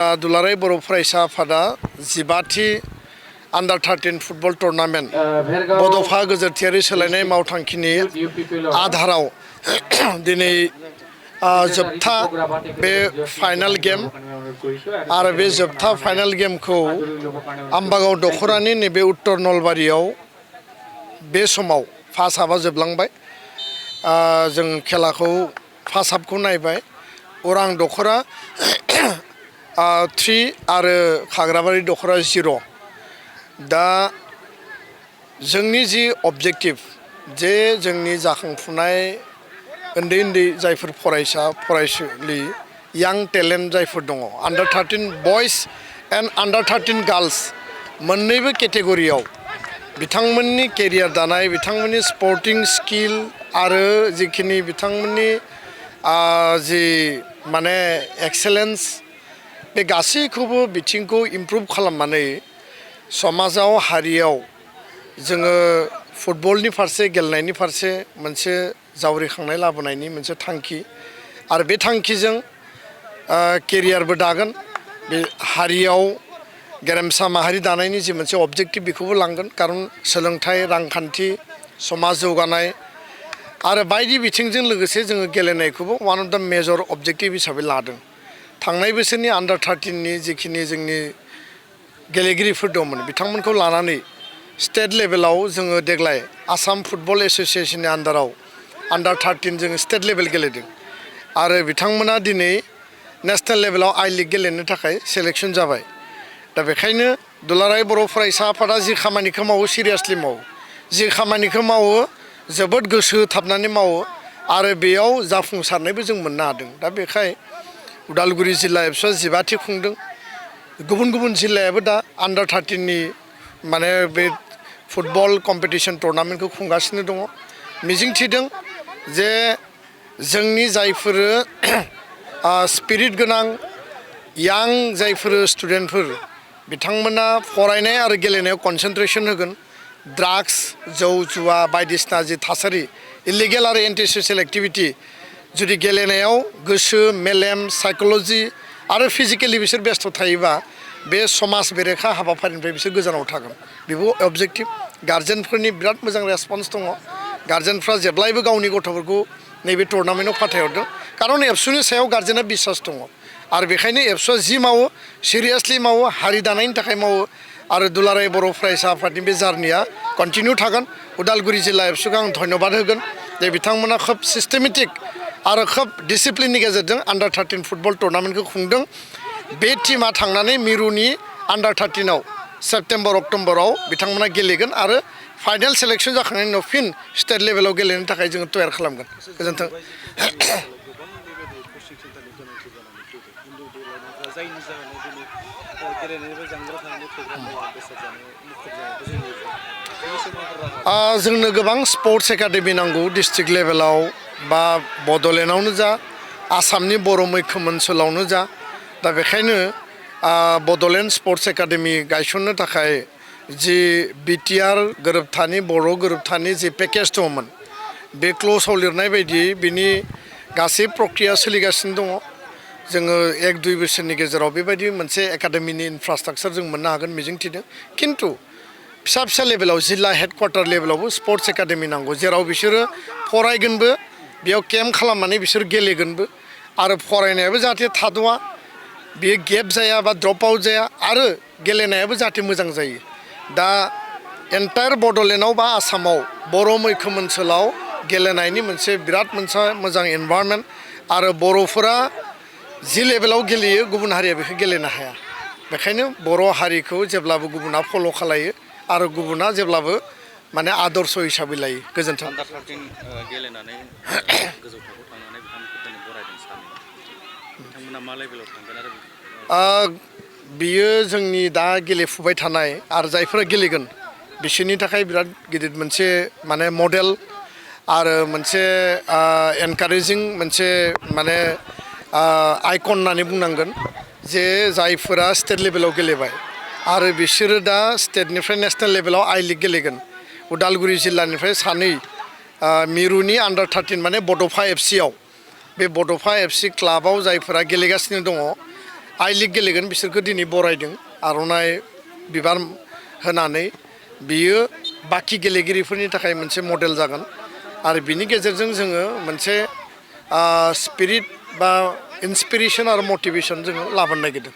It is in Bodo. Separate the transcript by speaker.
Speaker 1: दुलाराय बर' फरायसा आफादा 15थि आन्डार 13 फुटबल टुर्नामेन्ट बड'फा गोजोरथियारि सोलायनाय मावथांखिनि आधाराव दिनै जोबथा बे फाइनाल गेम आरो बे जोबथा फाइनाल गेमखौ आम्बागाव दख'रानि नैबे उत्तर नलबारियाव बे समाव फार्स्ट हाफआ जोबलांबाय। जों खेलाखौ फार्स्ट हाफखौ नायबाय। अरां दख'रा 3 आरो खाग्राबारि दख'रा 0। दा जोंनि जि अबजेक्टिभ जे जोंनि जाखांफुनाय उन्दै जायफोर फरायसा फरायसुलि यां टेलेन्ट जायफोर दङ आन्डार 13 बयस एन्ड आन्डार 13 गार्लस मोननैबो केटेगरियाव बिथांमोननि केरियार दानाय बिथांमोननि स्पर्टिं स्किल आरो जिखिनि बिथांमोननि जि माने एक्सेलेन्स बे गासैखौबो बिथिंखौ इमप्रुभ खालामनानै समाजाव हारियाव जोङो फुटबलनि फारसे गेलेनायनि फारसे मोनसे जावरिखांनाय लाबोनायनि मोनसे थांखि आरो बे थांखिजों केरियारबो दागोन बे हारियाव गेरेमसा माहारि दानायनि जि मोनसे अबजेक्टिभ बेखौबो लांगोन। खारन सोलोंथाइ रांखान्थि समाज जौगानाय आरो बायदि बिथिंजों लोगोसे जोङो गेलेनायखौबो वान अफ द मेजर अबजेक्टिभ हिसाबै लादों। थांनाय बोसोरनि आन्डार 13नि जिखिनि जोंनि गेलेगिरिफोर दंमोन बिथांमोनखौ लानानै स्टेट लेभेलाव जोङो देग्लाय आसाम फुटबल एस'सियेसननि आन्डाराव आन्डार 13 जोङो स्टेट लेभेल गेलेदों आरो बिथांमोना दिनै नेसनेल लेभेलाव आई लीग गेलेनो थाखाय सेलेक्सन जाबाय। दा बेखायनो दुलाराय बर' फरायसा आफादा जि खामानिखौ मावो सिरियासलि मावो, जि खामानिखौ मावो जोबोद गोसो होथाबनानै मावो आरो बेयाव जाफुंसारनायबो जों मोननो हादों। दा बेखाय उदालगुरि जिल्ला एबसुआ 15थि खुंदों। गुबुन जिल्लायाबो दा आन्डार 13नि माने बे फुटबल कम्पिटिसन टुर्नामेन्टखौ खुंगासिनो दङ। मिजिंथिदों जे जोंनि जायफोर स्पिरिट गोनां यां जायफोर स्टुडेन्टफोर बिथांमोना फरायनाय आरो गेलेनायाव कनसेन्ट्रेसन होगोन। ड्राग्स जौ जुवा बायदिसिना जि थासारि इलिगेल आरो एन्टि ससियेल एक्टिभिटि जुदि गेलेनायाव गोसो मेलेम साइक'लजि आरो फिजिकेलि बिसोर बेस्थ' थायोबा बे समाज बेरेखा हाबाफारिनिफ्राय बिसोर गोजानाव थागोन। बेबो अबजेक्टिभ। गार्जेनफोरनि बिराद मोजां रेसपन्स दङ। गार्जेनफ्रा जेब्लायबो गावनि गथ'फोरखौ नैबे टुर्नामेन्टआव फाथायहरदों। खारन एबसुनि सायाव गार्जेना बिसास दङ आरो बेखायनो एबसुआ जि मावो सिरियासलि मावो, हारि दानायनि थाखाय मावो आरो दुलाराय बर' फरायसा आफादनि बे जार्निया कन्टिनिउ थागोन। उदालगुरि जिल्ला एबसुखौ आं धन्यबाद होगोन जे बिथांमोना खोब सिस्टेमेटिक आरो खोब डिसिप्लिननि गेजेरजों आन्डार 13 फुटबल टुर्नामेन्टखौ खुंदों। बे टीमा थांनानै मिरुनि आन्डार 13आव सेप्तेम्बर अक्ट'बराव बिथांमोना गेलेगोन आरो फाइनाल सेलेक्सन जाखांनायनि उनाव फिन स्टेट लेभेलाव गेलेनो थाखाय जोङो तयार खालामगोन। गोजोन्थों। जोंनो गोबां स्पर्ट्स एकाडेमि नांगौ डिस्ट्रिक्ट लेभेलाव बा बड'लेण्डआवनो जा आसामनि बर' मैखोम ओनसोलावनो जा। दा बेखायनो बड'लेण्ड स्पर्ट्स एकाडेमि गायसननो थाखाय जि बिटिआर गोरोबथानि बर' गोरोबथानि जि पेकेज दङमोन बे क्ल'जआव लिरनाय बायदियै बिनि गासै प्रक्रिया सोलिगासिनो दङ। जोङो 1-2 बोसोरनि गेजेराव बेबायदि मोनसे एकाडेमिनि इनफ्रास्ट्राक्चार जों मोननो हागोन मिजिंथिदों। खिन्थु फिसा लेभेलाव जिल्ला हेडक्वार्टार लेभेलावबो स्पर्ट्स एकाडेमि नांगौ जेराव बिसोरो फरायगोनबो बेयाव केम्प खालामनानै बिसोर गेलेगोनबो आरो फरायनायाबो जाहाथे थाद'आ बेयो गेप जाया बा ड्रप आउट जाया आरो गेलेनायाबो जाहाथे मोजां जायो। दा एन्टायार बड'लेण्डआव बा आसामाव बर' मैखोम ओनसोलाव गेलेनायनि मोनसे बिराद मोजां एनभायरनमेन्ट आरो बर'फोरा जि लेभेलाव गेलेयो गुबुन हारिया बेखौ गेलेनो हाया। बेखायनो बर' हारिखौ जेब्लाबो गुबुना फल' खालायो आरो गुबुना जेब्लाबो माने आदर्श हिसाबै लायो। गोजोन्थों।
Speaker 2: आन्डार 13 गेलेनानै गोजौ थाखोआव थांनानै बिथांमोनखौ बरायदों सानो बिथांमोना मा लेभेलाव थांगोन आरो
Speaker 1: बियो जोंनि दा गेलेफुबाय थानाय आरो जायफोरा गेलेगोन बिसोरनि थाखाय बिराद गिदिर मोनसे माने मडेल आरो मोनसे एनकारेजिं मोनसे माने आइकन होननानै बुंनांगोन जे जायफोरा स्टेट लेभेलाव गेलेबाय आरो बिसोरो दा स्टेटनिफ्राय नेसनेल लेभेलाव आई लीग गेलेगोन। उदालगुरि जिल्लानिफ्राय 2 मिरुनि आन्डार 13 माने बड'फा एफसिआव बे बड'फा एफसि क्लाबाव जायफोरा गेलेगासिनो दङ आइ लिग गेलेगोन बिसोरखौ दिनै बरायदों आर'नाइ बिबार होनानै बियो बाखि गेलेगिरिफोरनि थाखाय मोनसे मडेल जागोन आरो बिनि गेजेरजों जोङो मोनसे स्पिरिट बा इन्सपिरेसन आरो मटिभेसन जोङो लाबोनो नागिरदों।